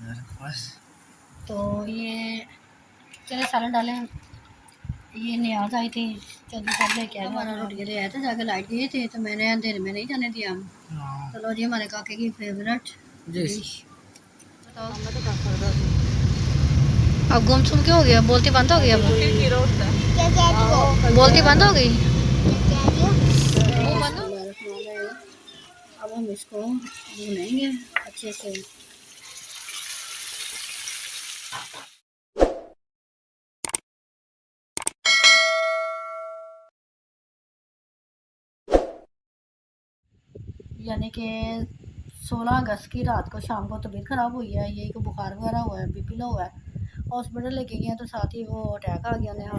बस। तो ये चले सालन डालें। ये न्याज आई थी जल्दी सब लेके आए, हमारा रोटी ले आए थे, जाकर लाइट गई थी तो मैंने अंधेरे में नहीं जाने दिया। तो लो जी हमारे काके की फेवरेट डिश। बताओ मैं तो कर सकता हूँ। अब गुमसुम क्यों हो गया? बोलती बंद हो गई? अब बोलती बंद हो गई? वो बंद हो। अब हम इसको भूनेंगे अच्छे से। यानी कि 16 अगस्त की रात को शाम को तबीयत ख़राब हुई है, यही को बुखार वगैरह हुआ है, बीपी लो हुआ है, हॉस्पिटल लेके गए तो साथ ही वो अटैक आ गया उन्हें।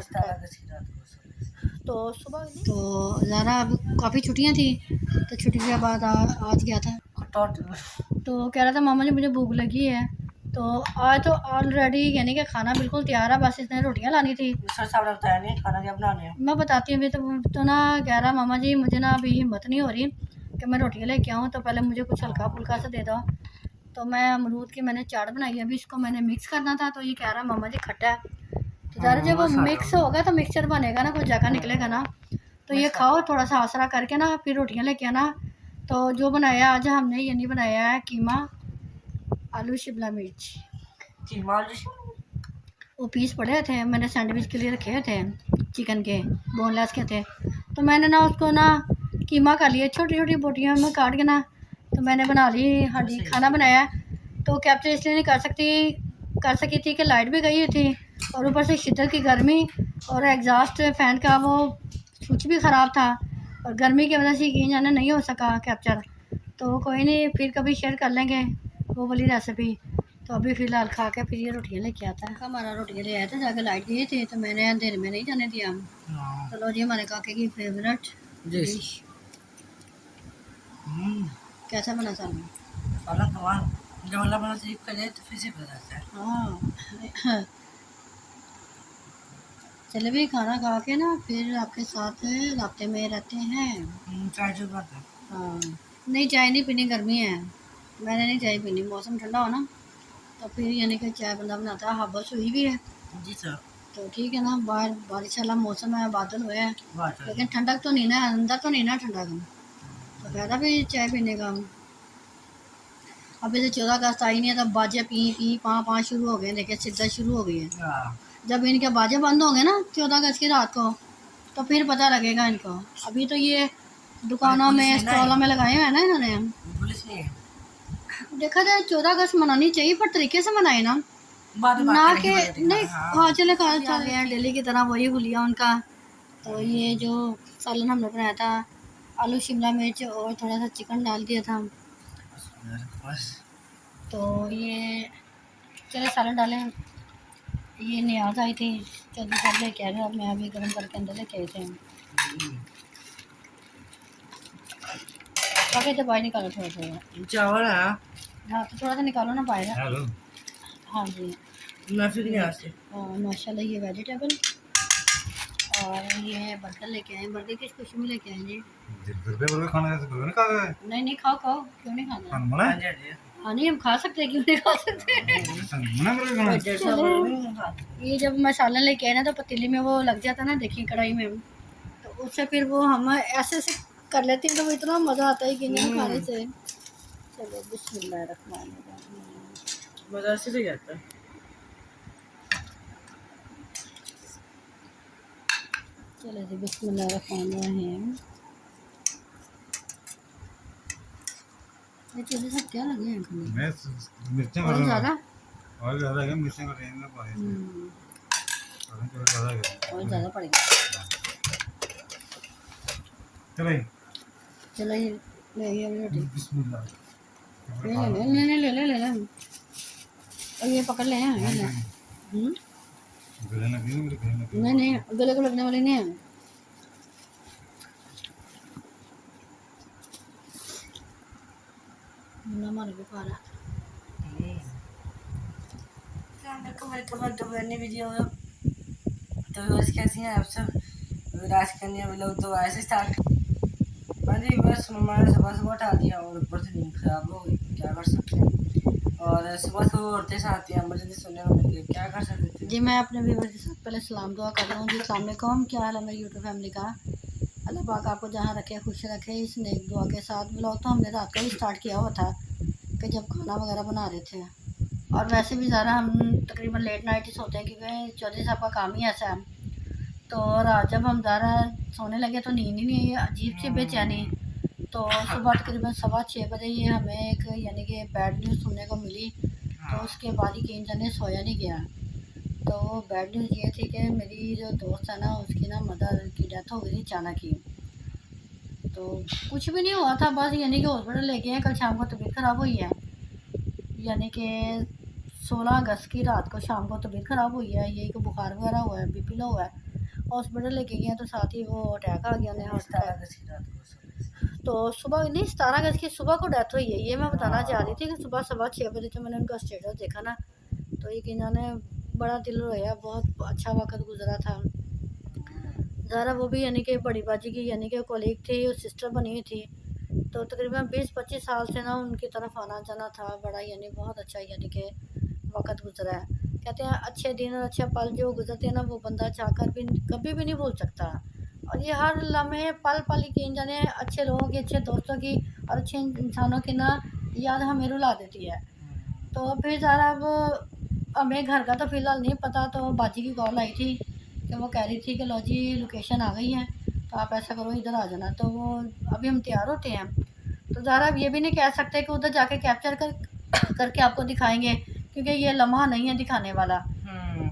तो सुबह तो ज़्यादा अब काफ़ी छुट्टियाँ थी तो छुट्टी के बाद आज गया था तो कह रहा था मामा जी मुझे भूख लगी है। तो आज तो ऑलरेडी यानी कि खाना बिल्कुल तैयार है, बस इसने रोटियां लानी थी। बताया नहीं खाना क्या बनाने है। मैं बताती हूँ अभी तो ना कह रहा मामा जी मुझे ना अभी हिम्मत नहीं हो रही कि मैं रोटियां लेके आऊँ, तो पहले मुझे कुछ हल्का फुल्का सा दे दो। तो मैं अमरूद की मैंने चाट बनाई, अभी इसको मैंने मिक्स करना था। तो ये कह रहा मामा जी खट्टा है, तो ज़्यादा जब वो मिक्स होगा तो मिक्सचर बनेगा ना, कुछ जगह निकलेगा ना। तो ये खाओ थोड़ा सा आसरा करके ना, फिर रोटियां लेके आना। तो जो बनाया आज हमने ये नहीं बनाया है कीमा आलू शिमला मिर्च। कीमा वो पीस पड़े थे मैंने सैंडविच के लिए रखे हुए थे, चिकन के बोनलेस के थे। तो मैंने ना उसको ना कीमा कर लिया छोटी छोटी बोटियाँ में काट के ना, तो मैंने बना ली हड्डी खाना बनाया। तो कैप्चर इसलिए नहीं कर सकी थी कि लाइट भी गई हुई थी और ऊपर से शिद्दत की गर्मी और एग्जॉस्ट फैन का वो स्विच भी ख़राब था और गर्मी की वजह से कहीं जाना नहीं हो सका कैप्चर। तो कोई नहीं फिर कभी शेयर कर लेंगे वो वाली रेसिपी। तो अभी फ़िलहाल खा के फिर ये रोटियाँ लेके आता है। हमारा रोटियाँ ले आया था, जाकर लाइट गई थी तो मैंने अंधेरे में नहीं जाने दिया। तो लो जी हमारे काके की फेवरेट डिश। कैसा बना सालन? हाँ चले भी खाना खा के ना फिर आपके साथ रास्ते में रहते हैं। चाय हाँ नहीं चाय नहीं पीनी, गर्मी है, मैंने नहीं चाय पीनी। मौसम ठंडा हो ना तो फिर यानी कि चाय बंदा बनाता है। हवा हुई भी है जी सर, तो ठीक है ना। बाहर बारिश वाला मौसम है, बादल हुए हैं, लेकिन ठंडक तो नहीं ना अंदर, तो नहीं ना ठंडक। तो फायदा भी चाय पीने का। अभी तो 14 अगस्त आई नहीं है तब बाजे पी पी पा पा शुरू हो गए, देखिए शिद्दत शुरू हो गई है। जब इनके बाजे बंद होंगे ना 14 अगस्त की रात को तो फिर पता लगेगा इनको। अभी तो ये दुकानों में स्टॉलों में लगाए हुए हैं ना इन्होंने। देखा जाए 14 अगस्त मनानी चाहिए पर तरीके से मनाए ना, ना कि नहीं। हाँ चले खा चल रहे हैं डेली की तरह वही हुलिया उनका। तो ये जो सालन हमने बनाया था आलू शिमला मिर्च और थोड़ा सा चिकन डाल दिया था। तो ये चले सालन डालें। ये न्याज आई थी जल्दी सब लेके आए, मैं अभी गर्म करके अंदर लेके आए थे। बाकी तो बाहर निकालो थोड़ा थोड़ा चावल है। हाँ तो थोड़ा सा निकालो ना बाहर। हाँ जी माशाल्लाह ये वेजिटेबल और ये बर्गर लेके आए। बर्गर किस खुशी में लेके आए जी? नहीं नहीं खाओ खाओ, क्यों नहीं खाना? हाँ नहीं हम खा सकते हैं, क्यों नहीं खा सकते। ये जब मसाला लेके आए ना तो पतीली में वो लग जाता ना, देखिए कढ़ाई में, तो उससे फिर वो हम ऐसे ऐसे कर लेते हैं तो वो इतना मज़ा आता है कि नहीं खाने से। चलो बिस्मिल्लाहिर्रहमानिर्रहीम। मज़ा से जाता है। चलो जी बिस्मिल्लाहिर्रहमानिर्रहीम। ये चीज़ें सब क्या लगे हैं खाने में? मिर्चें और ज़्यादा है मिर्चें और ज़्यादा पड़ेगा। चलो ये ले रोटी ले और ये पकड़ ले हैं। नहीं नहीं गले को लगने वाले नहीं है। हमारे को खा रहा वीडियो। तो कैसी हैं आप सब? राज करने वाले लोग तो ऐसे स्टार्ट। हाँ जी बस हमारे सुबह सुबह उठा दिया और ऊपर से नींद खराब हो गई, क्या कर सकते हैं। और सुबह तो औरतें साथ ही इमरजेंसी सुनने को मिल गई, क्या कर सकते थे। जी मैं अपने व्यूवर के साथ पहले सलाम दुआ कर रहा हूँ जी। अस्सलाम वालेकुम, क्या हाल है मेरी यूट्यूब फैमिली का। अल्लाह पाक आपको जहाँ रखे खुश रखे। इस नेक दुआ के साथ व्लॉग तो हमने रात को ही स्टार्ट किया हुआ था कि जब खाना वगैरह बना रहे थे। और वैसे भी ज़्यादा हम तकरीबन लेट नाइट ही सोते हैं क्योंकि चौधरी साहब का काम ही ऐसा है। तो रात जब हम ज़्यादा सोने लगे तो नींद ही नहीं, अजीब सी बेचैनी। तो सुबह तकरीबन 6:15 बजे ये हमें एक यानी कि बैड न्यूज़ सुनने को मिली। तो उसके बाद ही कहीं जाने सोया नहीं गया। तो बैड न्यूज़ ये थी कि मेरी जो दोस्त है ना उसकी ना मदर की डेथ हो गई थी अचानक ही। तो कुछ भी नहीं हुआ था, बस यानी कि हॉस्पिटल लेके हैं, कल शाम को तबीयत ख़राब हुई है। यानी कि 16 अगस्त की रात को शाम को तबीयत ख़राब हुई है, यही को बुखार वगैरह हुआ है, बीपी लो हुआ है। हॉस्पिटल लेके गए तो साथ ही वो अटैक आ गया उन्हें, हार्ट अटैक। तो सुबह नहीं 17 अगस्त की सुबह को डेथ हुई है, ये मैं बताना चाह रही थी कि सुबह 6:15 जब मैंने उनका स्टेटस देखा ना तो ये कि ने बड़ा दिल रोया, बहुत अच्छा वक्त गुजरा था। ज़ारा वो भी यानी कि बड़ी बाजी की यानी कि कोलीग थी, सिस्टर बनी हुई थी। तो तकरीबन 20-25 साल से ना उनकी तरफ आना जाना था, बड़ा यानी बहुत अच्छा यानी कि वक्त गुजरा है। कहते हैं अच्छे दिन और अच्छे पल जो गुजरते हैं ना वो बंदा चाहकर भी कभी भी नहीं भूल सकता। और ये हर लम्हे पल पल की जाने अच्छे लोगों की, अच्छे दोस्तों की और अच्छे इंसानों की ना याद हमें रुला देती है। तो फिर ज़ारा अब हमें घर का तो फ़िलहाल नहीं पता, तो बाजी की कॉल आई थी कि वो कह रही थी कि लो जी लोकेशन आ गई है, तो आप ऐसा करो इधर आ जाना। तो वो अभी हम तैयार होते हैं। तो ज़ारा अब ये भी नहीं कह सकते कि उधर जाके कैप्चर करके आपको दिखाएंगे क्योंकि ये लम्हा नहीं है दिखाने वाला।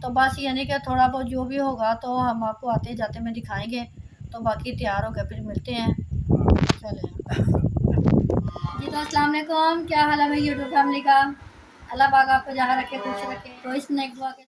तो बस यानी कि थोड़ा बहुत जो भी होगा तो हम आपको आते जाते में दिखाएंगे। तो बाकी तैयार होकर फिर मिलते हैं। चलें जी। तो अस्सलाम वालेकुम, क्या हाल है मेरी यूट्यूब फैमिली का। अल्लाह पाक आपको जहाँ रखे खुश रखे। तो इस नेक दुआ के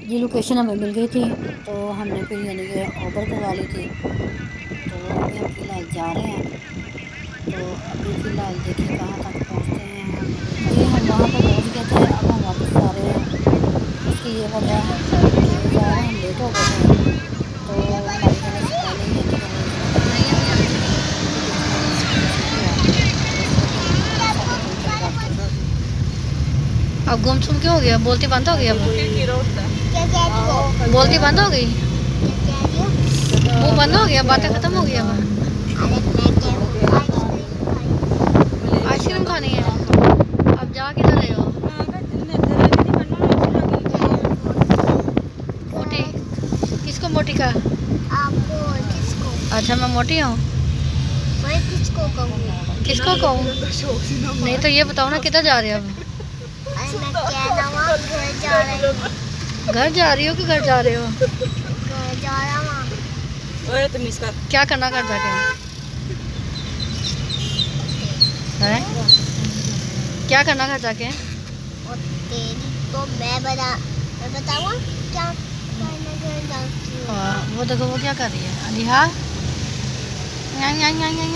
जी लोकेशन हमें मिल गई थी तो हमने फिर यानी कि ऑर्डर करवा ली थी। तो अभी हम फ़िलहाल जा रहे हैं। तो अभी फ़िलहाल देखिए कहाँ तक पहुँचते हैं हम। जी हम वहाँ पर पहुँच गए थे, अब हम वापस जा रहे हैं। उसकी ये वजह है कि ज़्यादा हम लेट हो गए थे तो हमारे जाने से पहले ही यानी कि वो अब गुमसुम क्यों हो गया, बोलती बंद हो गई, अब बोलती बंद हो गई, वो बंद हो गया, बातें ख़त्म हो गई। अब आइसक्रीम खानी है, अब जा किधर रहे हो। मोटी किसको, मोटी का आपको किसको? अच्छा मैं मोटी हूँ, मैं किसको कहूँ? किसको कहूँ। नहीं तो ये बताओ ना किधर जा रहे हो अब। अरे मैं कहना वहाँ घर जा रही हूँ। घर जा रही हो कि घर जा रहे हो। घर जा रहा हूँ। क्या करना घर जाके है, क्या करना घर जाके। और तेरी तो मैं बताऊँ क्या करना घर जाती हूँ। वो देखो वो क्या कर रही है अलीहा,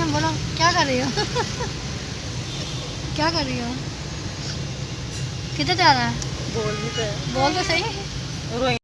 बोलो क्या कर रही हो। क्या कर रही हो, किधर जा रहा है, बोल तो सही।